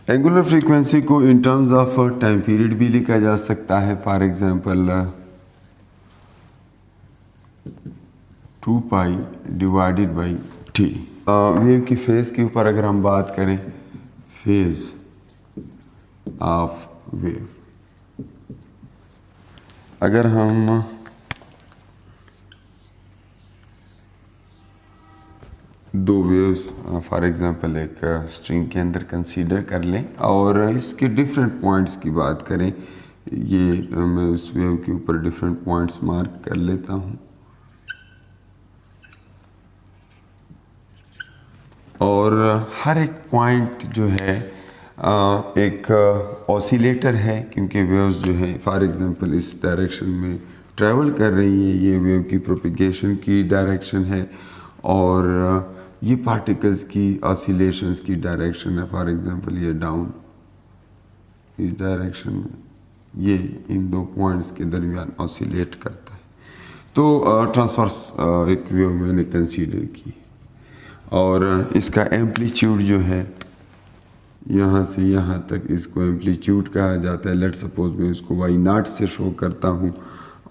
Angular frequency को in terms of time period भी लिखा जा सकता है। For example 2 pi divided by T. Wave की फेज़ के ऊपर अगर हम बात करें, फेज़ ऑफ वेव, अगर हम दो वेव्स फॉर एग्जांपल एक स्ट्रिंग के अंदर कंसीडर कर लें और इसके डिफरेंट पॉइंट्स की बात करें, ये मैं उस वेव के ऊपर डिफरेंट पॉइंट्स मार्क कर लेता हूँ और हर एक पॉइंट जो है एक ऑसिलेटर है, क्योंकि वेव्स जो है फॉर एग्जांपल इस डायरेक्शन में ट्रैवल कर रही है, ये वेव की प्रोपिगेशन की डायरेक्शन है और ये पार्टिकल्स की ऑसिलेशंस की डायरेक्शन है। फॉर एग्जांपल ये डाउन इस डायरेक्शन में, ये इन दो पॉइंट्स के दरमियान ऑसिलेट करता है। तो ट्रांसवर्स एक वेव मैंने कंसीडर की और इसका एम्पलीट्यूड जो है यहाँ से यहाँ तक, इसको एम्पलीट्यूड कहा जाता है। लेट सपोज मैं इसको वाई नॉट से शो करता हूँ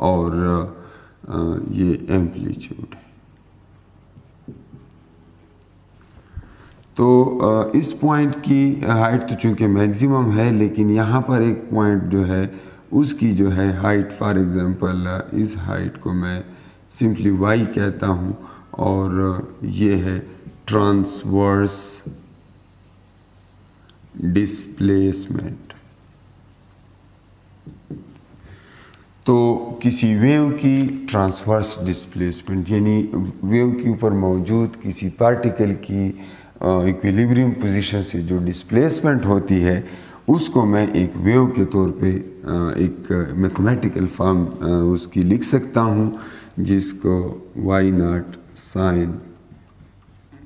और ये एम्पलीट्यूड है। तो इस पॉइंट की हाइट तो चूँकि मैक्सिमम है, लेकिन यहाँ पर एक पॉइंट जो है उसकी जो है हाइट, फॉर एग्जांपल इस हाइट को मैं सिंपली वाई कहता हूँ और ये है ट्रांसवर्स डिस्प्लेसमेंट। तो किसी वेव की ट्रांसवर्स डिस्प्लेसमेंट यानी वेव के ऊपर मौजूद किसी पार्टिकल की इक्विलिब्रियम पोजीशन से जो डिस्प्लेसमेंट होती है, उसको मैं एक वेव के तौर पे एक मैथमेटिकल फॉर्म उसकी लिख सकता हूँ, जिसको वाई नॉट साइन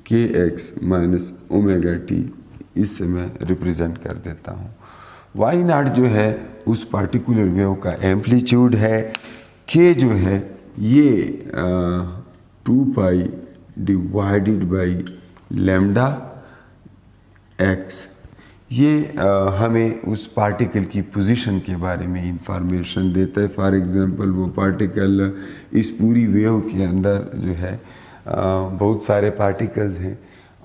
के एक्स माइनस ओमेगा टी, इससे मैं रिप्रेजेंट कर देता हूँ। वाई नॉट जो है उस पार्टिकुलर वेव का एम्पलीट्यूड है, के जो है ये 2 पाई डिवाइडेड बाई लैम्डा एक्स, ये हमें उस पार्टिकल की पोजीशन के बारे में इंफॉर्मेशन देता है। फॉर एग्जांपल वो पार्टिकल इस पूरी वेव के अंदर जो है बहुत सारे पार्टिकल्स हैं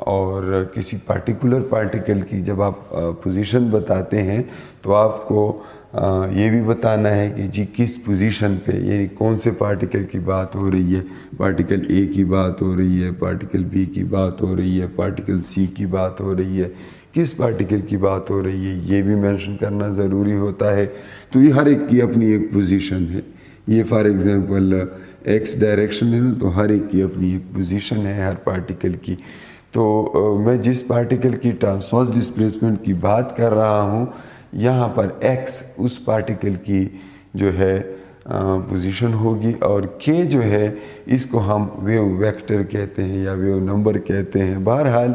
और किसी पार्टिकुलर पार्टिकल की जब आप पोजीशन बताते हैं तो आपको ये भी बताना है कि जी किस पोजीशन पे, यानी कौन से पार्टिकल की बात हो रही है। पार्टिकल ए की बात हो रही है, पार्टिकल बी की बात हो रही है, पार्टिकल सी की बात हो रही है, किस पार्टिकल की बात हो रही है ये भी मेंशन करना ज़रूरी होता है। तो ये हर एक की अपनी एक पोजीशन है। ये फॉर एग्जांपल एक्स डायरेक्शन है ना, तो हर एक की अपनी एक पोजीशन है हर पार्टिकल की। तो मैं जिस पार्टिकल की ट्रांसवर्स डिस्प्लेसमेंट की बात कर रहा हूँ, यहाँ पर x उस पार्टिकल की जो है पोजीशन होगी और k जो है इसको हम वेव वेक्टर कहते हैं या वेव नंबर कहते हैं। बहरहाल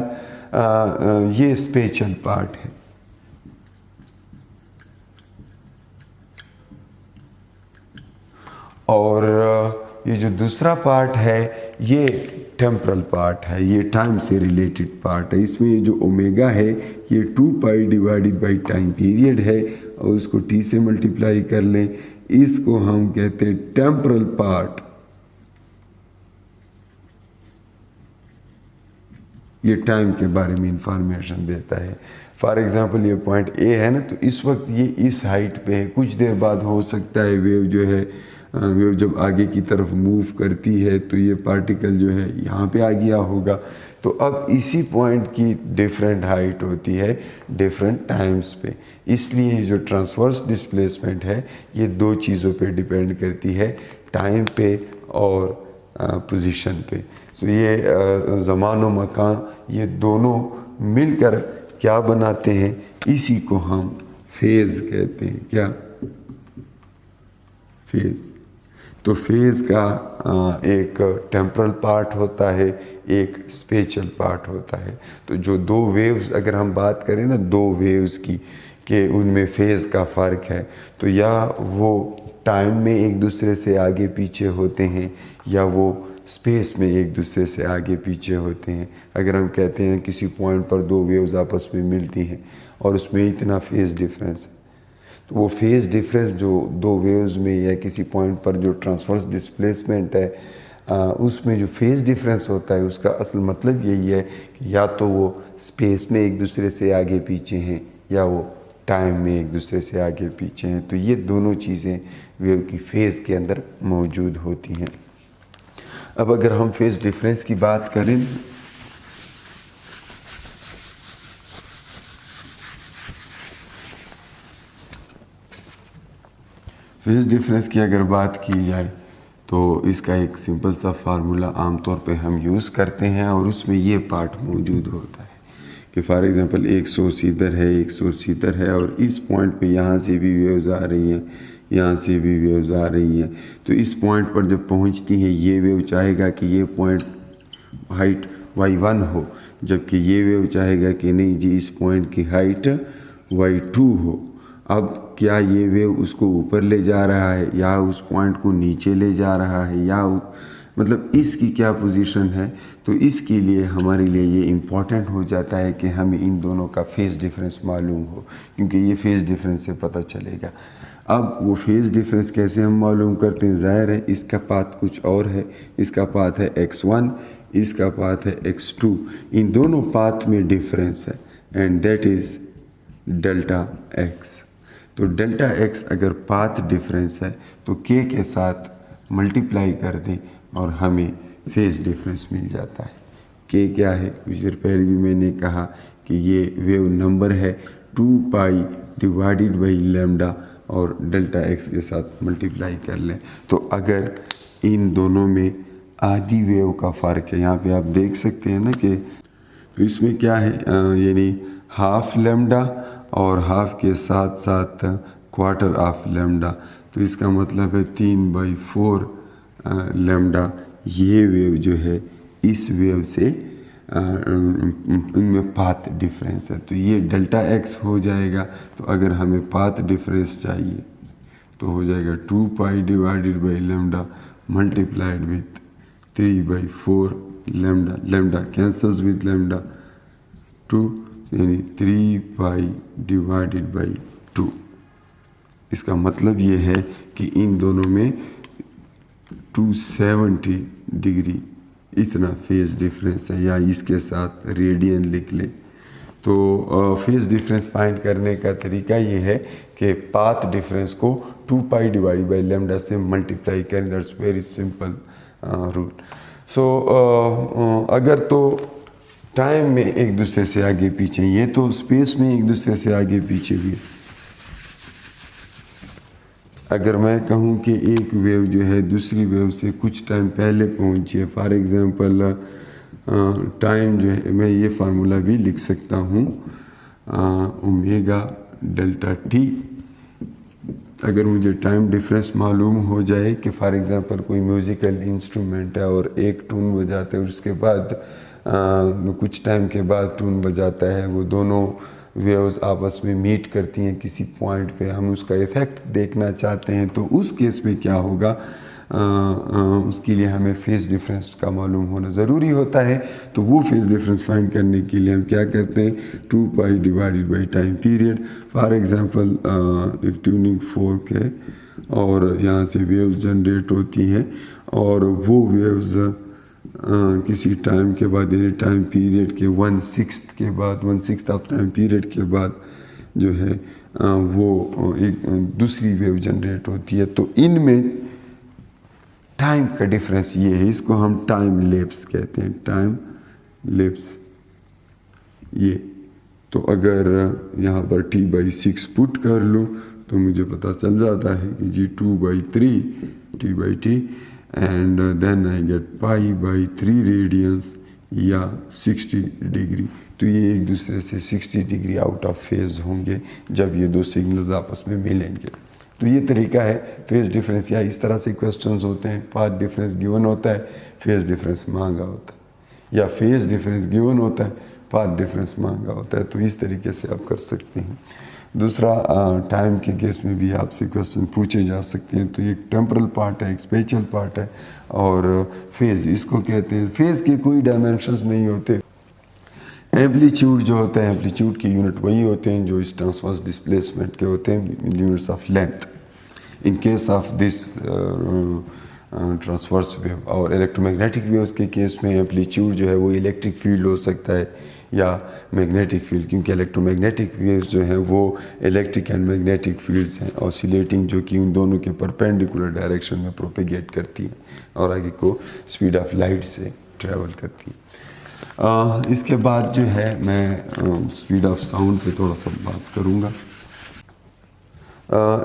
ये स्पेशल पार्ट है। और ये जो दूसरा पार्ट है ये टेम्परल पार्ट है, ये टाइम से रिलेटेड पार्ट है। इसमें ये जो ओमेगा है ये 2 पाई डिवाइडेड बाई टाइम पीरियड है और उसको t से मल्टीप्लाई कर लें, इसको हम कहते हैं टेम्परल पार्ट। ये टाइम के बारे में इंफॉर्मेशन देता है। फॉर एग्जांपल ये पॉइंट A है ना, तो इस वक्त ये इस हाइट पे है, कुछ देर बाद हो सकता है वेव जो है वेव जब आगे की तरफ मूव करती है तो ये पार्टिकल जो है यहाँ पे आ गया होगा। तो अब इसी पॉइंट की डिफरेंट हाइट होती है डिफरेंट टाइम्स पे, इसलिए जो ट्रांसवर्स डिस्प्लेसमेंट है ये दो चीज़ों पे डिपेंड करती है, टाइम पे और पोजीशन पे। सो ये ज़मान और मकान ये दोनों मिलकर क्या बनाते हैं, इसी को हम फेज़ कहते हैं। क्या? फेज़। तो फेज़ का एक टेम्परल पार्ट होता है, एक स्पेशल पार्ट होता है। तो जो दो वेव्स अगर हम बात करें ना, दो वेव्स की कि उनमें फेज़ का फ़र्क है, तो या वो टाइम में एक दूसरे से आगे पीछे होते हैं या वो स्पेस में एक दूसरे से आगे पीछे होते हैं। अगर हम कहते हैं किसी पॉइंट पर दो वेव्स आपस में मिलती हैं और उसमें इतना फेज़ डिफरेंस है, तो वो फेज़ डिफरेंस जो दो वेव्स में या किसी पॉइंट पर जो ट्रांसवर्स डिस्प्लेसमेंट है उसमें जो फेज़ डिफरेंस होता है, उसका असल मतलब यही है कि या तो वो स्पेस में एक दूसरे से आगे पीछे हैं या वो टाइम में एक दूसरे से आगे पीछे हैं। तो ये दोनों चीज़ें वेव की फेज़ के अंदर मौजूद होती हैं। अब अगर हम फेज़ डिफरेंस की बात करें, फेज़ डिफरेंस की अगर बात की जाए तो इसका एक सिंपल सा फार्मूला आमतौर पे हम यूज़ करते हैं और उसमें ये पार्ट मौजूद होता है कि फॉर एग्ज़ाम्पल एक सोर्स इधर है, एक सोर्स इधर है और इस पॉइंट पे यहाँ से भी वेव्स आ रही हैं, यहाँ से भी वेव्स आ रही हैं। तो इस पॉइंट पर जब पहुँचती हैं ये वेव चाहेगा कि ये पॉइंट हाइट y1 हो, जबकि ये वेव चाहेगा कि नहीं जी इस पॉइंट की हाइट y2 हो। अब क्या ये वेव उसको ऊपर ले जा रहा है या उस पॉइंट को नीचे ले जा रहा है या मतलब इसकी क्या पोजीशन है, तो इसके लिए हमारे लिए ये इम्पॉर्टेंट हो जाता है कि हमें इन दोनों का फेज़ डिफरेंस मालूम हो, क्योंकि ये फेज़ डिफरेंस से पता चलेगा। अब वो फेज़ डिफरेंस कैसे हम मालूम करते हैं, ज़ाहिर है इसका पाथ कुछ और है, इसका पाथ है x1, इसका पाथ है x2, इन दोनों पाथ में डिफरेंस है and that is delta x। तो डेल्टा x अगर पाथ डिफरेंस है तो k के साथ मल्टीप्लाई कर दें और हमें फेज़ डिफरेंस मिल जाता है। k क्या है, कुछ देर पहले भी मैंने कहा कि ये वेव नंबर है 2 पाई डिवाइडेड बाई लैम्डा और डेल्टा x के साथ मल्टीप्लाई कर लें। तो अगर इन दोनों में आधी वेव का फ़र्क है, यहाँ पे आप देख सकते हैं ना कि तो इसमें क्या है यानी हाफ लैम्डा और हाफ के साथ साथ क्वार्टर ऑफ लैम्डा, तो इसका मतलब है 3/4 लैम्डा ये वेव जो है इस वेव से उनमें पाथ डिफरेंस है, तो ये डेल्टा x हो जाएगा। तो अगर हमें पाथ डिफरेंस चाहिए तो हो जाएगा 2 पाई divided by lambda multiplied with 3/4 lambda, lambda cancels with lambda 2 यानी 3 पाई डिवाइडेड बाई 2। इसका मतलब ये है कि इन दोनों में 270 डिग्री इतना फेज़ डिफरेंस है, या इसके साथ रेडियन लिख लें। तो फेज़ डिफरेंस फाइंड करने का तरीका ये है कि पाथ डिफरेंस को 2 पाई डिवाइड बाई लैम्डा से मल्टीप्लाई करें, दैट्स वेरी सिंपल रूल। सो अगर तो टाइम में एक दूसरे से आगे पीछे, ये तो स्पेस में एक दूसरे से आगे पीछे भी। अगर मैं कहूँ कि एक वेव जो है दूसरी वेव से कुछ टाइम पहले पहुँची है, फॉर एग्ज़ाम्पल टाइम जो है मैं ये फार्मूला भी लिख सकता हूँ ओमेगा डेल्टा टी। अगर मुझे टाइम डिफरेंस मालूम हो जाए कि फॉर एग्ज़ाम्पल कोई म्यूज़िकल इंस्ट्रूमेंट है और एक टून बजाते हैं और उसके बाद कुछ टाइम के बाद टून बजाता है, वो दोनों वेव्स आपस में मीट करती हैं किसी पॉइंट पे, हम उसका इफ़ेक्ट देखना चाहते हैं, तो उस केस में क्या होगा, उसके लिए हमें फेज़ डिफरेंस का मालूम होना ज़रूरी होता है। तो वो फेज़ डिफरेंस फाइंड करने के लिए हम क्या करते हैं, 2 पाई divided by time period. For example एक ट्यूनिंग फोर्क है और यहाँ से वेव्स जनरेट होती हैं और वो वेव्स किसी टाइम के बाद यानी टाइम पीरियड के 1/6 के बाद 1/6 ऑफ टाइम पीरियड के बाद जो है वो एक दूसरी वेव जनरेट होती है। तो इनमें टाइम का डिफरेंस ये है, इसको हम टाइम लैप्स कहते हैं, टाइम लैप्स ये। तो अगर यहाँ पर t/6 पुट कर लूँ तो मुझे पता चल जाता है कि जी 2/3 t/t and then I get π/3 radians या 60 डिग्री। तो ये एक दूसरे से 60 डिग्री आउट ऑफ फेज़ होंगे जब ये दो सिग्नल्स आपस में मिलेंगे। तो ये तरीका है फेज़ डिफरेंस, या इस तरह से क्वेश्चंस होते हैं, पाथ डिफरेंस गिवन होता है, फेज़ डिफरेंस मांगा होता है, या फेज़ डिफरेंस गिवन होता है, पाथ डिफरेंस मांगा होता है। तो इस तरीके से आप कर सकते हैं। दूसरा टाइम के केस में भी आपसे क्वेश्चन पूछे जा सकते हैं। तो ये एक टेम्परल पार्ट है, एक स्पेशल पार्ट है, और फेज़ इसको कहते हैं। फेज़ के कोई डायमेंशंस नहीं होते। एम्पलीट्यूड जो होता है, एम्पलीट्यूड के यूनिट वही होते हैं जो इस ट्रांसवर्स डिस्प्लेसमेंट के होते हैं, units of length. In case of this transverse wave और इलेक्ट्रोमैग्नेटिक वेव्स के केस में एम्पलीट्यूड जो है वो इलेक्ट्रिक फील्ड हो सकता है या मैग्नेटिक फील्ड, क्योंकि इलेक्ट्रोमैग्नेटिक वेव्स जो हैं वो इलेक्ट्रिक एंड मैग्नेटिक फील्ड्स हैं ऑसिलेटिंग, जो कि उन दोनों के परपेंडिकुलर डायरेक्शन में प्रोपेगेट करती हैं और आगे को स्पीड ऑफ लाइट से ट्रैवल करती हैं। इसके बाद जो है मैं स्पीड ऑफ साउंड पे थोड़ा सा बात करूँगा,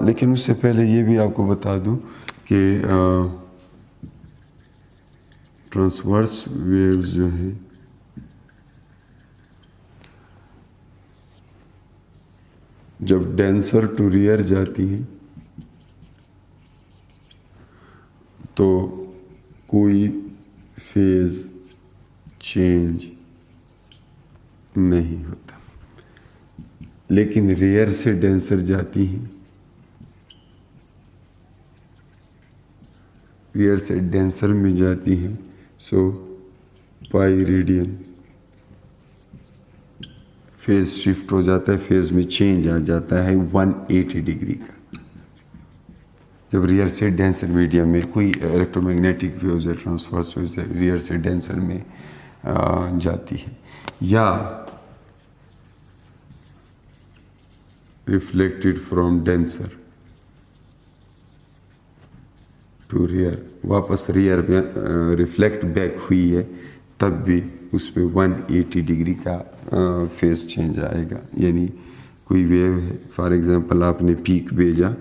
लेकिन उससे पहले ये भी आपको बता दूँ कि ट्रांसवर्स वेव्स जो हैं जब डेंसर टू रियर जाती हैं तो कोई फेज चेंज नहीं होता, लेकिन रियर से डेंसर जाती हैं, रियर से डेंसर में जाती हैं, सो पाई रेडियन फेज शिफ्ट हो जाता है, फेज में चेंज आ जाता है 180 डिग्री का। जब रियर से डेंसर मीडियम में कोई इलेक्ट्रोमैग्नेटिक वेव्स है, ट्रांसवर्स वेव्स है, रियर से डेंसर में जाती है, या reflected from denser to rare, वापस रियर में रिफ्लेक्ट बैक हुई है, तब भी उसमें 180 डिग्री का फेज चेंज आएगा। यानी कोई वेव है, फॉर एग्जांपल आपने पीक भेजा,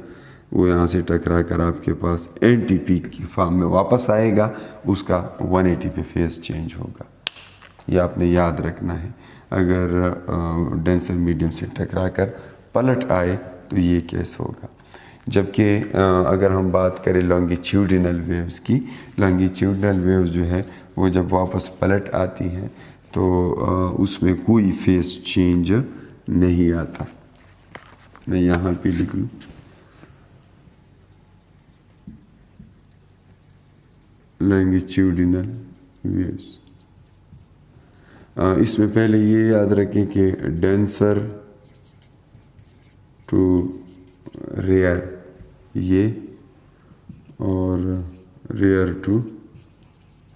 वो यहाँ से टकरा कर आपके पास एंटी पीक की फॉर्म में वापस आएगा, उसका 180 पे फेज चेंज होगा। ये आपने याद रखना है। अगर डेंसर मीडियम से टकरा कर पलट आए तो ये केस होगा। जबकि अगर हम बात करें लॉन्गिट्यूडिनल वेव्स की, लॉन्गिट्यूडिनल वेव्स जो है वो जब वापस पलट आती हैं तो उसमें कोई फेज चेंज नहीं आता। मैं यहाँ पे लिख लूँ, लॉन्गिट्यूडिनल वेव्स। इसमें पहले ये याद रखें कि डेंसर टू रेयर ये, और रेयर टू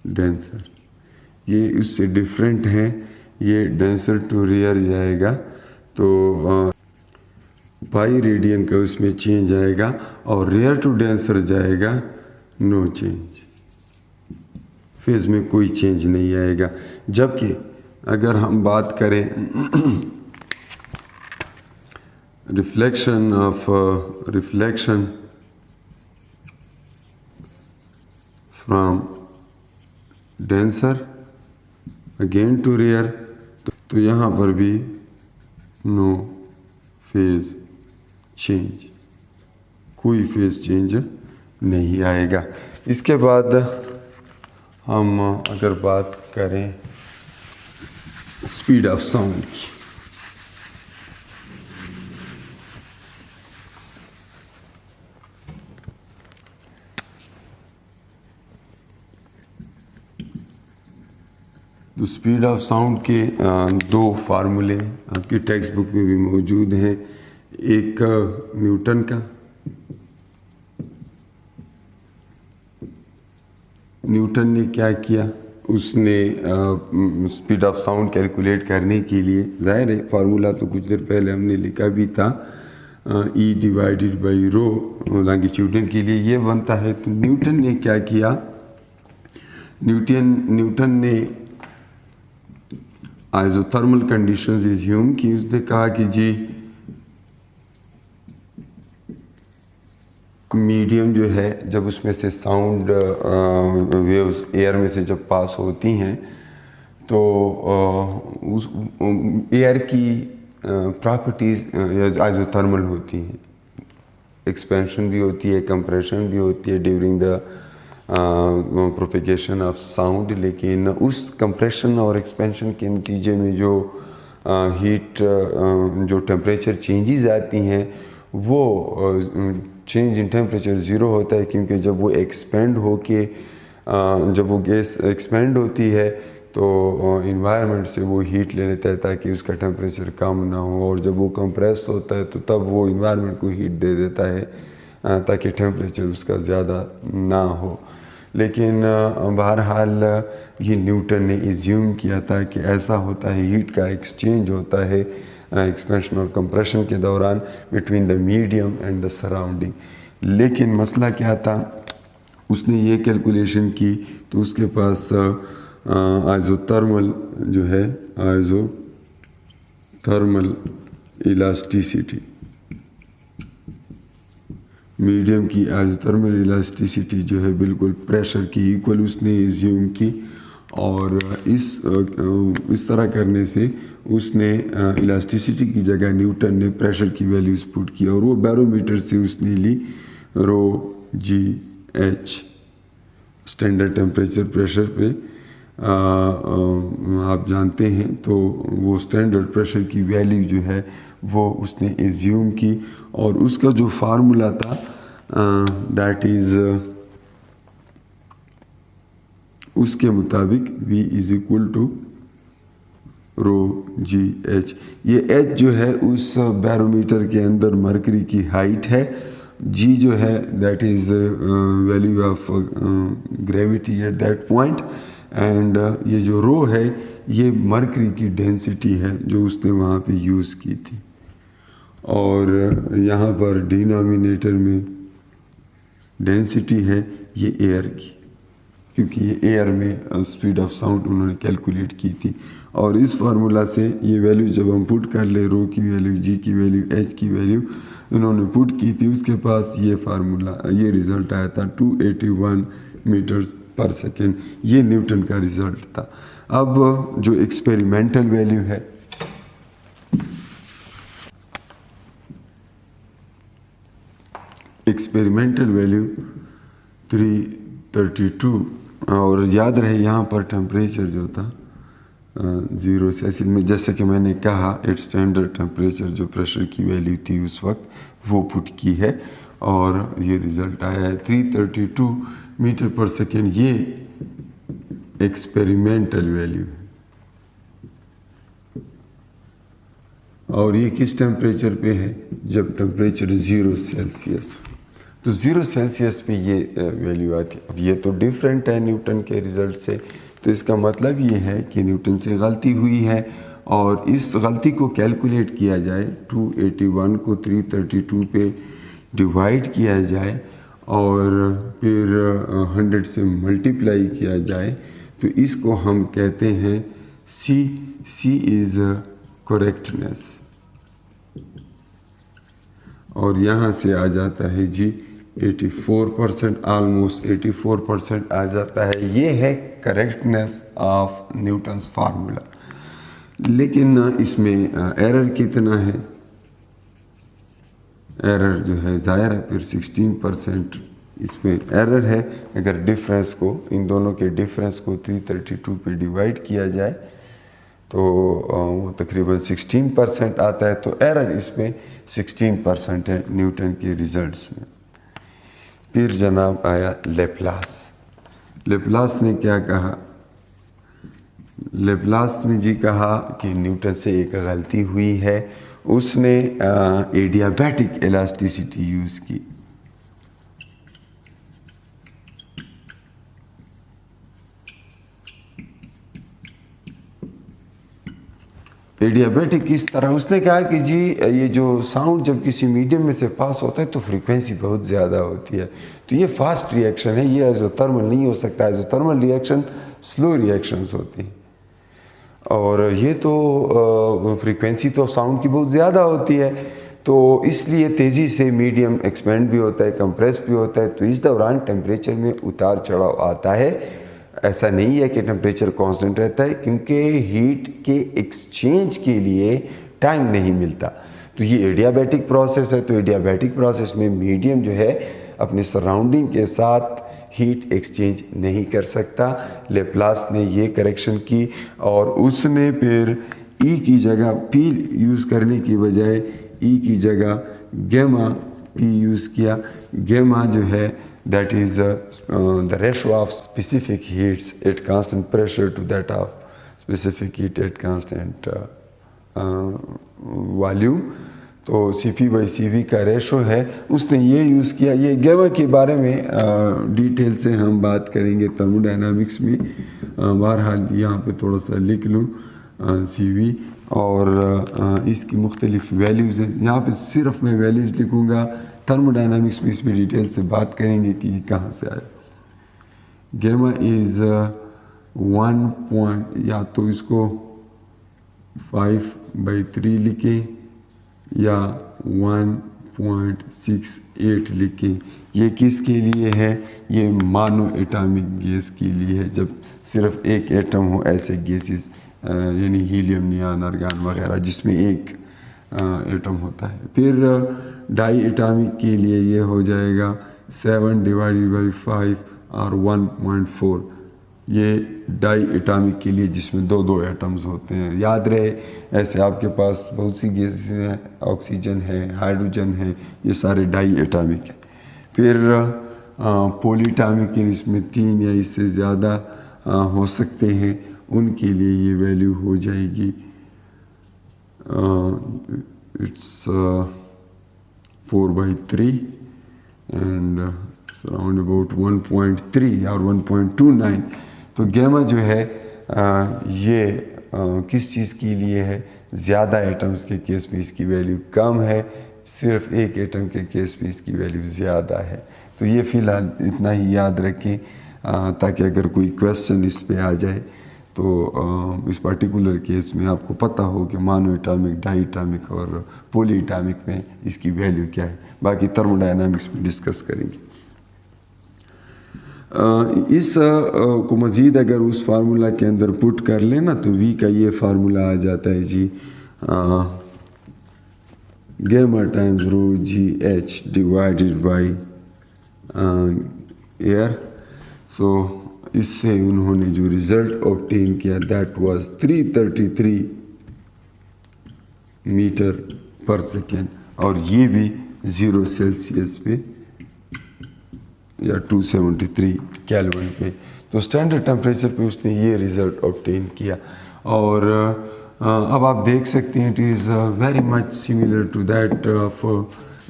डेंसर ये इससे डिफरेंट है। ये डेंसर टू रेयर जाएगा तो पाई रेडियन का उसमें चेंज आएगा, और रेयर टू डेंसर जाएगा नो चेंज, फेज में कोई चेंज नहीं आएगा। जबकि अगर हम बात करें reflection from denser again to rare, तो यहाँ पर भी नो फेज चेंज, कोई फेज चेंज नहीं आएगा। इसके बाद हम अगर बात करें स्पीड ऑफ साउंड की, तो स्पीड ऑफ साउंड के दो फार्मूले आपकी टेक्स्ट बुक में भी मौजूद हैं। एक न्यूटन का, न्यूटन ने क्या किया, उसने स्पीड ऑफ साउंड कैलकुलेट करने के लिए, जाहिर है फार्मूला तो कुछ देर पहले हमने लिखा भी था, E divided by rho longitudinal के लिए ये बनता है। तो न्यूटन ने क्या किया, न्यूटन ने आइसोथर्मल कंडीशंस एज्यूम की। उसने कहा कि जी मीडियम जो है, जब उसमें से साउंड वेव्स एयर में से जब पास होती हैं तो उस एयर की प्रॉपर्टीज़ आइसोथर्मल होती हैं, एक्सपेंशन भी होती है, कंप्रेशन भी होती है during the propagation of sound. लेकिन उस कंप्रेशन और एक्सपेंशन के नतीजे में जो हीट जो टेम्परेचर चेंजेस आती हैं वो चेंज इन टेम्परेचर ज़ीरो होता है, क्योंकि जब वो एक्सपेंड होके जब वो गैस एक्सपेंड होती है तो इन्वायरमेंट से वो हीट ले लेता है ताकि उसका टेम्परेचर कम ना हो, और जब वो कंप्रेस होता है तो तब वो इन्वायरमेंट को हीट दे देता है ताकि टेम्परेचर उसका ज़्यादा ना हो। लेकिन बहरहाल ये न्यूटन ने इज्यूम किया था कि ऐसा होता है, हीट का एक्सचेंज होता है एक्सपेंशन और कंप्रेशन के दौरान between the medium and the surrounding. लेकिन मसला क्या था, उसने ये कैलकुलेशन की तो उसके पास आइज़ोथर्मल जो है, आइज़ोथर्मल इलास्टिसिटी, मीडियम की आइज़ोथर्मल इलास्टिसिटी जो है बिल्कुल प्रेशर की इक्वल उसने इज्यूम की, और इस तरह करने से उसने इलास्टिसिटी की जगह न्यूटन ने प्रेशर की वैल्यूज़ पुट की, और वो बैरोमीटर से उसने ली रो जी एच स्टैंडर्ड टेम्परेचर प्रेशर पे आप जानते हैं, तो वो स्टैंडर्ड प्रेशर की वैल्यू जो है वो उसने एज्यूम की, और उसका जो फार्मूला था दैट इज़ उसके मुताबिक V is equal to rho ji H. ये एच जो है उस बैरोमीटर के अंदर मरकरी की हाइट है, जी जो है that is value of gravity at that point, and ये जो रो है ये मरकरी की डेंसिटी है जो उसने वहाँ पे यूज़ की थी। और यहाँ पर डिनोमिनेटर में डेंसिटी है ये एयर की, क्योंकि ये एयर में स्पीड ऑफ साउंड उन्होंने कैलकुलेट की थी। और इस फार्मूला से ये वैल्यू जब हम पुट कर ले, रो की वैल्यू, जी की वैल्यू, एच की वैल्यू उन्होंने पुट की थी, उसके पास ये फार्मूला, ये रिज़ल्ट आया था 281 मीटर्स पर सेकेंड। ये न्यूटन का रिज़ल्ट था। अब जो एक्सपेरिमेंटल वैल्यू है, एक्सपेरिमेंटल वैल्यू 332, और याद रहे यहाँ पर टेम्परेचर जो था 0 सेल्सियस में, जैसे कि मैंने कहा इट स्टैंडर्ड टेम्परेचर जो प्रेशर की वैल्यू थी उस वक्त वो पुट की है, और ये रिज़ल्ट आया है 332 मीटर पर सेकेंड। ये एक्सपेरिमेंटल वैल्यू है, और ये किस टेम्परेचर पे है, जब टेम्परेचर 0 सेल्सियस, तो 0 सेल्सियस पे ये वैल्यू आती है। अब ये तो डिफरेंट है न्यूटन के रिज़ल्ट से, तो इसका मतलब ये है कि न्यूटन से गलती हुई है, और इस गलती को कैलकुलेट किया जाए, 281 को 332 पे डिवाइड किया जाए और फिर 100 से मल्टीप्लाई किया जाए, तो इसको हम कहते हैं सी इज़ करेक्टनेस, और यहाँ से आ जाता है जी 84%, ऑलमोस्ट 84% आ जाता है। ये है करेक्टनेस ऑफ न्यूटन्स फार्मूला। लेकिन इसमें एरर कितना है, एरर जो है ज़ाहिर है फिर 16% इसमें एरर है। अगर डिफरेंस को, इन दोनों के डिफरेंस को 332 पे डिवाइड किया जाए तो वो तकरीबन 16% आता है, तो एरर इसमें 16% है न्यूटन के रिजल्ट्स में। फिर जनाब आया लेप्लास। लेप्लास ने क्या कहा, लेप्लास ने जी कहा कि न्यूटन से एक गलती हुई है, उसने एडियाबैटिक इलास्टिसिटी यूज़ की। एडियाबैटिक किस तरह, उसने कहा कि जी ये जो साउंड जब किसी मीडियम में से पास होता है तो फ्रीक्वेंसी बहुत ज़्यादा होती है, तो ये फास्ट रिएक्शन है, ये आइज़ोथर्मल नहीं हो सकता। आइज़ोथर्मल रिएक्शन स्लो रिएक्शंस होती हैं, और ये तो फ्रीक्वेंसी तो साउंड की बहुत ज़्यादा होती है, तो इसलिए तेज़ी से मीडियम एक्सपेंड भी होता है, कंप्रेस भी होता है, तो इस दौरान टेम्परेचर में उतार चढ़ाव आता है। ऐसा नहीं है कि टेम्परेचर कांस्टेंट रहता है, क्योंकि हीट के एक्सचेंज के लिए टाइम नहीं मिलता। तो ये एडियाबैटिक प्रोसेस है, तो एडियाबैटिक प्रोसेस में मीडियम जो है अपने सराउंडिंग के साथ हीट एक्सचेंज नहीं कर सकता। लेप्लास ने ये करेक्शन की और उसने फिर ई की जगह पी यूज़ करने की बजाय ई की जगह गेमा पी यूज़ किया। गेमा जो है that is the ratio of specific heats at constant pressure to that of specific heat at constant volume. तो Cp/Cv का रेशो है, उसने ये यूज़ किया। ये गेमा के बारे में डिटेल से हम बात करेंगे थर्मोडायनामिक्स में। बहरहाल यहाँ पे थोड़ा सा लिख लूँ Cv और इसकी मुख्तलिफ वैल्यूज़ हैं। यहाँ पे सिर्फ मैं वैल्यूज़ लिखूँगा, थर्मोडायनामिक्स में इसमें डिटेल से बात करेंगे कि कहाँ से आया। गेमा इज़ 1 या तो इसको 5/3 लिखें या 1.68 लिखें। ये किसके लिए है? ये मानो एटॉमिक गैस के लिए है, जब सिर्फ एक एटम हो ऐसे गैसेस यानी हीलियम, नियॉन, आर्गन वगैरह जिसमें एक एटम होता है। फिर डाई एटॉमिक के लिए ये हो जाएगा 7/5 और 1.4। ये डाई एटॉमिक के लिए जिसमें दो एटम्स होते हैं। याद रहे ऐसे आपके पास बहुत सी गैसेस हैं, ऑक्सीजन है, हाइड्रोजन है, ये सारे डाई एटॉमिक हैं। फिर पॉलीएटॉमिक इसमें 3 या इससे ज़्यादा हो सकते हैं, उनके लिए ये वैल्यू हो जाएगी इट्स 4/3 एंड अराउंड अबाउट 1.3 और 1.29। तो गेमा जो है ये किस चीज़ के लिए है? ज़्यादा एटम्स के केस में इसकी वैल्यू कम है, सिर्फ एक एटम के केस में इसकी वैल्यू ज़्यादा है। तो ये फ़िलहाल इतना ही याद रखें ताकि अगर कोई क्वेश्चन इस पे आ जाए तो इस पर्टिकुलर केस में आपको पता हो कि मानो एटॉमिक, डाई एटॉमिक और पॉली एटॉमिक में इसकी वैल्यू क्या है। बाकी थर्मोडायनामिक्स में डिस्कस करेंगे। इस को मज़ीद अगर उस फार्मूला के अंदर पुट कर लेना तो V का ये फार्मूला आ जाता है जी, gamma times rho GH divided by air. So इससे उन्होंने जो रिज़ल्ट ऑब्टेन किया that was 333 metre per second, और ये भी 0 सेल्सियस पे या 273 केल्विन पे। तो स्टैंडर्ड टेम्परेचर पे उसने ये रिज़ल्ट ऑब्टेन किया। और अब आप देख सकते हैं it is very much similar to that of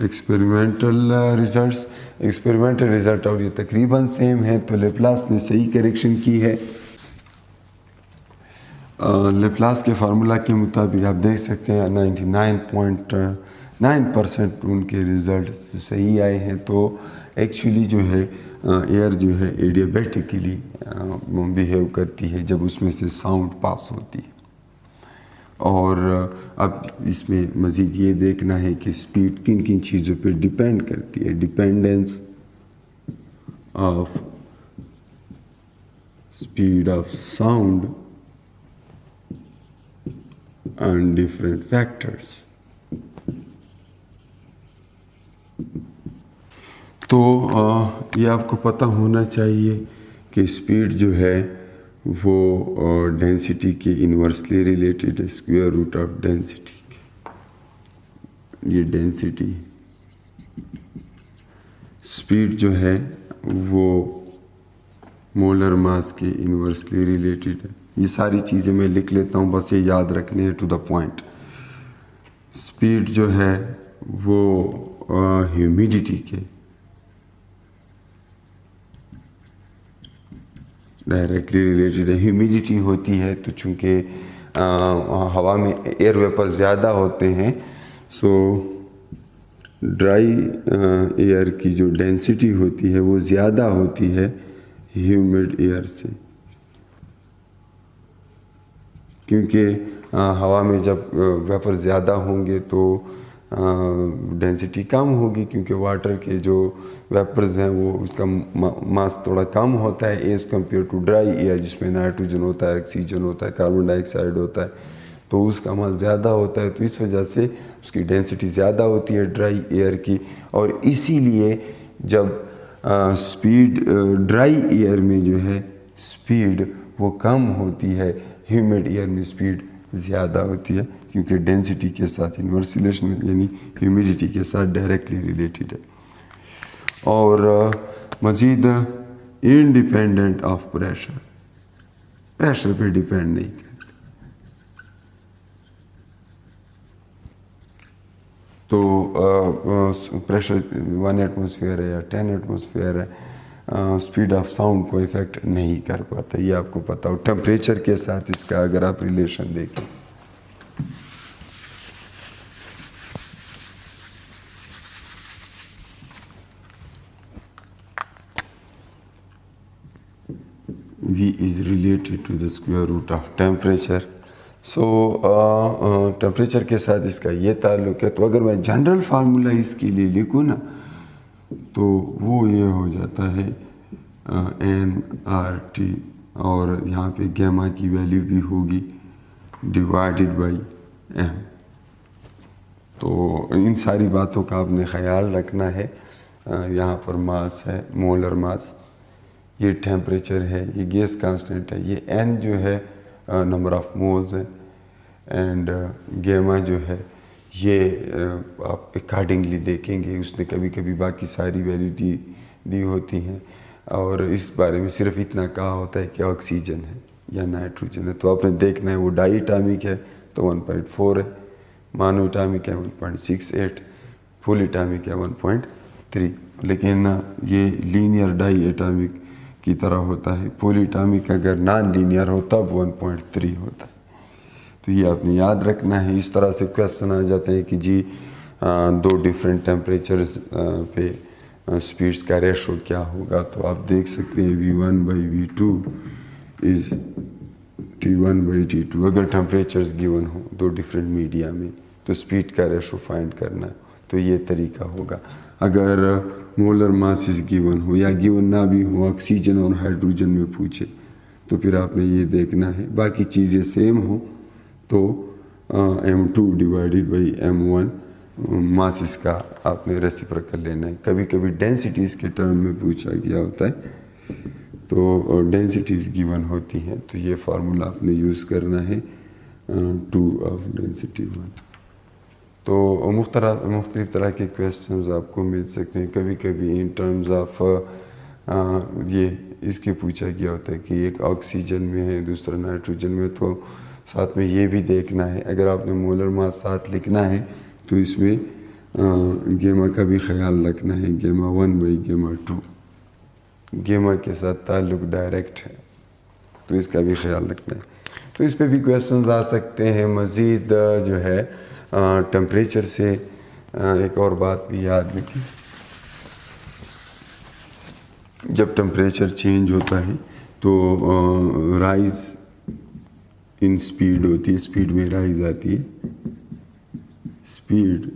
experimental results. Experimental result और ये तकरीबन सेम है। तो लेप्लास ने सही करेक्शन की है। लेप्लास के फार्मूला के मुताबिक आप देख सकते हैं 99.9% उनके रिज़ल्ट सही आए हैं। तो एक्चुअली जो है एयर जो है एडियाबैटिकली बिहेव करती है जब उसमें से साउंड पास होती है। और अब इसमें मज़ीद ये देखना है कि स्पीड किन किन चीज़ों पे डिपेंड करती है। Dependence of speed of sound on different factors. तो ये आपको पता होना चाहिए कि स्पीड जो है वो डेंसिटी के इन्वर्सली रिलेटेड है, स्क्वायर रूट ऑफ डेंसिटी के। ये डेंसिटी स्पीड जो है वो मोलर मास के इन्वर्सली रिलेटेड है। ये सारी चीज़ें मैं लिख लेता हूँ, बस ये याद रखने हैं टू द पॉइंट। स्पीड जो है वो ह्यूमिडिटी के डायरेक्टली रिलेटेड है। ह्यूमिडिटी होती है तो चूँकि हवा में एयर वेपर ज़्यादा होते हैं, सो ड्राई एयर की जो डेंसिटी होती है वो ज़्यादा होती है ह्यूमिड एयर से, क्योंकि हवा में जब वेपर ज़्यादा होंगे तो डेंसिटी कम होगी, क्योंकि वाटर के जो वेपर्स हैं वो उसका मास थोड़ा कम होता है as compare to dry air जिसमें नाइट्रोजन होता है, ऑक्सीजन होता है, कार्बन डाइऑक्साइड होता है, तो उसका मास ज़्यादा होता है। तो इस वजह से उसकी डेंसिटी ज़्यादा होती है ड्राई एयर की। और इसीलिए जब स्पीड ड्राई एयर में जो है स्पीड वो कम होती है, ह्यूमिड एयर में स्पीड ज़्यादा होती है, क्योंकि डेंसिटी के साथ इन्वर्स रिलेशन यानी ह्यूमिडिटी के साथ डायरेक्टली रिलेटेड है। और मज़ीद इंडिपेंडेंट ऑफ प्रेशर, प्रेशर पे डिपेंड नहीं करते। तो प्रेशर 1 एटमॉस्फेयर है या 10 एटमॉस्फेयर है, स्पीड ऑफ साउंड को इफ़ेक्ट नहीं कर पाता, ये आपको पता हो। टेम्परेचर के साथ इसका अगर आप रिलेशन देखें, V is related to the square root of temperature। So temperature के साथ इसका ये ताल्लुक़ है। तो अगर मैं जनरल फार्मूला इसके लिए लिखूँ ना, तो वो ये हो जाता है nRT, और यहाँ पे गैमा की वैल्यू भी होगी डिवाइडेड बाई m। तो इन सारी बातों का आपने ख्याल रखना है। यहाँ पर मास है, मोलर मास, ये टेम्परेचर है, ये गैस कांस्टेंट है, ये n जो है नंबर ऑफ मोल्स है, एंड गैमा जो है ये आप अकॉर्डिंगली देखेंगे, उसने कभी कभी बाकी सारी वैल्यू दी होती हैं, और इस बारे में सिर्फ इतना कहा होता है कि ऑक्सीजन है या नाइट्रोजन है। तो आपने देखना है वो डाई एटॉमिक है तो 1.4 है, मोनो एटॉमिक है 1.68, फुल एटॉमिक है 1.3। लेकिन ये लीनियर डाई एटॉमिक की तरह होता है। फुल एटॉमिक अगर नॉन लीनियर होता है 1.3 होता है। तो ये आपने याद रखना है। इस तरह से क्वेश्चन आ जाते हैं कि जी दो डिफरेंट टेम्परेचर्स पे स्पीड्स का रेशो क्या होगा। तो आप देख सकते हैं V1/V2 इज़ T1/T2। अगर टेम्परेचर्स गिवन हो दो डिफरेंट मीडिया में, तो स्पीड का रेशो फाइंड करना है, तो ये तरीका होगा। अगर मोलर मासेस गिवन हो या गिवन ना भी हो, ऑक्सीजन और हाइड्रोजन में पूछे, तो फिर आपने ये देखना है। बाकी चीज़ें सेम हो तो m2 divided by m1 masses का आपने रेसिप्रोकल लेना है। कभी कभी डेंसिटीज़ के टर्म में पूछा गया होता है, तो डेंसिटीज़ गिवन होती हैं, तो ये फार्मूला आपने यूज़ करना है 2 ऑफ डेंसिटी 1। तो मुख्तलिफ तरह के क्वेश्चंस आपको मिल सकते हैं। कभी कभी इन टर्म्स ऑफ ये इसके पूछा गया होता है कि एक ऑक्सीजन में है दूसरा नाइट्रोजन में, तो साथ में ये भी देखना है। अगर आपने मोलर मास साथ लिखना है तो इसमें गेमा का भी ख्याल रखना है, गेमा 1/गेमा 2, गेमा के साथ ताल्लुक़ डायरेक्ट है, तो इसका भी ख्याल रखना है। तो इस पे भी क्वेश्चंस आ सकते हैं। मज़ीद जो है टेम्परेचर से एक और बात भी याद रखें, जब टेम्परेचर चेंज होता है तो राइज इन स्पीड होती है, स्पीड में राइज आती है। Speed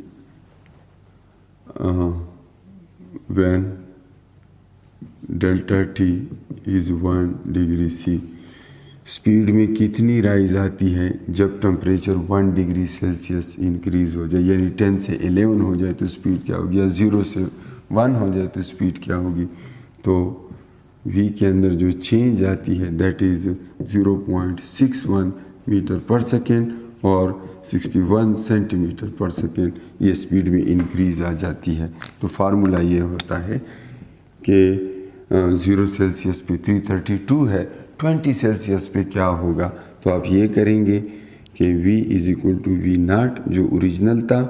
when delta T is 1 degree C, speed में कितनी राइज आती है जब टेम्परेचर 1 डिग्री सेल्सियस इंक्रीज़ हो जाए, यानी 10 से 11 हो जाए तो स्पीड क्या होगी, या 0 से 1 हो जाए तो स्पीड क्या होगी। तो v के अंदर जो चेंज आती है that is 0.61 metre per second और 61 सेंटीमीटर पर सेकेंड, ये स्पीड में इंक्रीज़ आ जाती है। तो फार्मूला ये होता है कि 0 सेल्सियस पे 332 है, 20 सेल्सियस पे क्या होगा। तो आप ये करेंगे कि v is equal to V0 जो ओरिजिनल था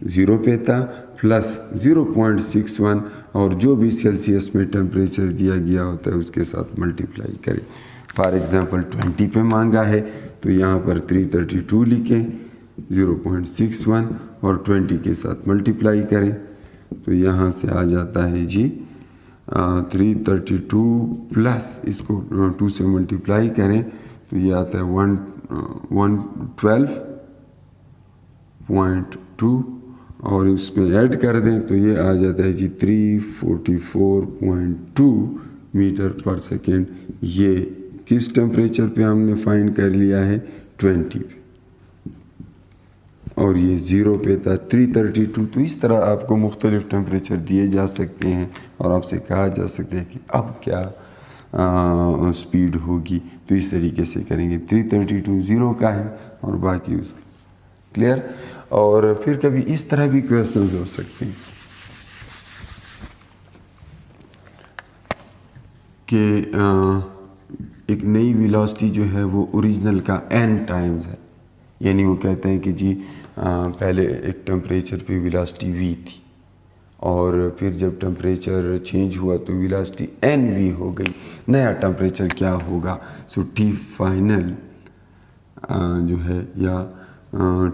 0 पे था प्लस 0.61 और जो भी सेल्सियस में टेम्परेचर दिया गया होता है उसके साथ मल्टीप्लाई करें। फॉर एग्ज़ाम्पल 20 पे मांगा है तो यहाँ पर 332 लिखें, 0.61 और 20 के साथ मल्टीप्लाई करें, तो यहाँ से आ जाता है जी 332 प्लस इसको 2 से मल्टीप्लाई करें तो ये आता है 112.2 और इसमें ऐड कर दें तो ये आ जाता है जी 344.2 मीटर पर सेकेंड। ये किस टेम्परेचर पे हमने फाइंड कर लिया है, 20 पे, और ये 0 पे था 332। तो इस तरह आपको मुख्तलिफ टेम्परेचर दिए जा सकते हैं और आपसे कहा जा सकता है कि अब क्या स्पीड होगी। तो इस तरीके से करेंगे। 332 0 का है और बाकी उसका क्लियर। और फिर कभी इस तरह भी क्वेश्चंस हो सकते हैं कि एक नई वेलोसिटी जो है वो ओरिजिनल का n टाइम्स है। यानी वो कहते हैं कि जी पहले एक टेम्परेचर पे वेलोसिटी v थी और फिर जब टेम्परेचर चेंज हुआ तो वेलोसिटी nv हो गई। नया टेम्परेचर क्या होगा? सो t फाइनल जो है या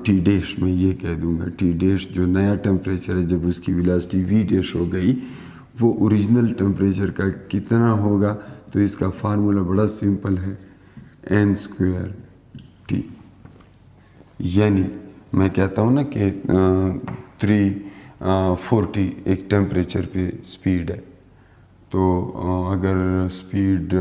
टी डैश में ये कह दूंगा, टी डैश जो नया टेम्परेचर है जब उसकी वेलोसिटी v डैश हो गई वो ओरिजिनल टेम्परेचर का कितना होगा? तो इसका फार्मूला बड़ा सिंपल है, n²t। यानी मैं कहता हूँ ना कि 340 एक टेम्परेचर पे स्पीड है, तो अगर स्पीड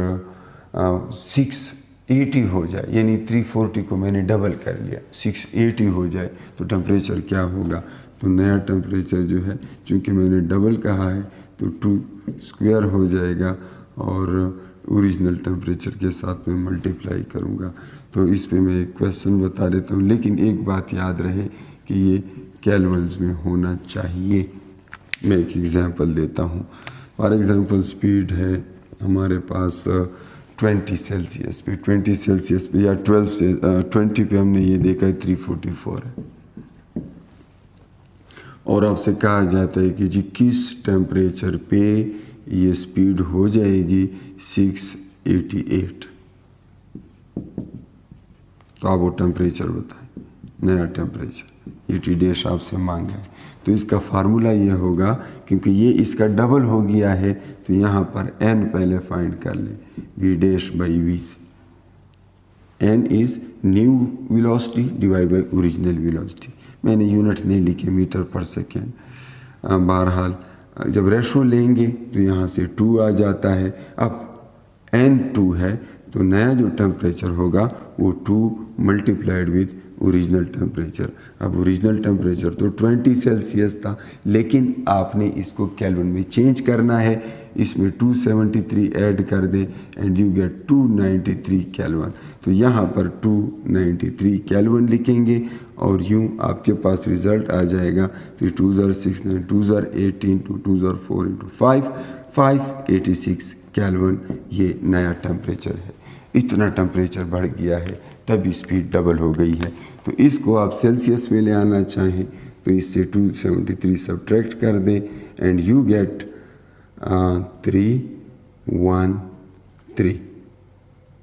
680 हो जाए, यानी 340 को मैंने डबल कर लिया, 680 हो जाए तो टेम्परेचर क्या होगा? तो नया टेम्परेचर जो है चूँकि मैंने डबल कहा है तो 2² हो जाएगा और ओरिजिनल टेम्परेचर के साथ में मल्टीप्लाई करूँगा। तो इस पे मैं एक क्वेश्चन बता देता हूँ, लेकिन एक बात याद रहे कि ये केल्विन्स में होना चाहिए। मैं एक एग्जांपल देता हूँ। फॉर एग्जांपल स्पीड है हमारे पास 20 सेल्सियस पे, 20 सेल्सियस पे या 20 पे हमने ये देखा है 344 है और आपसे कहा जाता है कि जी किस टेम्परेचर पे ये स्पीड हो जाएगी 688। तो आप वो टेम्परेचर बताएं, नया टेम्परेचर, ये टी डैश आपसे मांगा है। तो इसका फार्मूला ये होगा, क्योंकि ये इसका डबल हो गया है तो यहाँ पर n पहले फाइंड कर लें, v डैश बाई v से। n is new velocity divide by original velocity. मैंने यूनिट नहीं लिखे, मीटर पर सेकेंड। बहरहाल जब रेशो लेंगे तो यहाँ से 2 आ जाता है। अब n2 है तो नया जो टेम्परेचर होगा वो 2 मल्टीप्लाइड विद ओरिजिनल टेम्परेचर। अब ओरिजिनल टेम्परेचर तो 20 सेल्सियस था, लेकिन आपने इसको केल्विन में चेंज करना है। इसमें 273 ऐड कर दें एंड यू गेट 293 केल्विन। तो यहाँ पर 293 केल्विन लिखेंगे और यूँ आपके पास रिजल्ट आ जाएगा। तो 2 ज़र 6 9 2 ज़र 18 2 ज़र 4 × 5 586 केल्विन ये नया टेम्परेचर है। इतना टेम्परेचर बढ़ गया है तब स्पीड डबल हो गई है। तो इसको आप सेल्सियस में ले आना चाहें तो इससे 273 सब्ट्रैक्ट कर दें and you get 313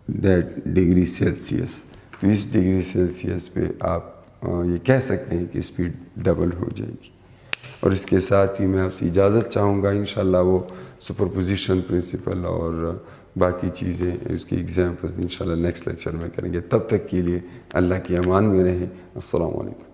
that degree Celsius. तो इस डिग्री सेल्सियस पे आप ये कह सकते हैं कि स्पीड डबल हो जाएगी। और इसके साथ ही मैं आपसे इजाज़त चाहूँगा। इंशाल्लाह वो सुपरपोजिशन प्रिंसिपल और बाकी चीज़ें उसकी एग्जाम्पल्स इंशाल्लाह नेक्स्ट लेक्चर में करेंगे। तब तक के लिए अल्लाह की अमान में रहें। अस्सलाम वालेकुम।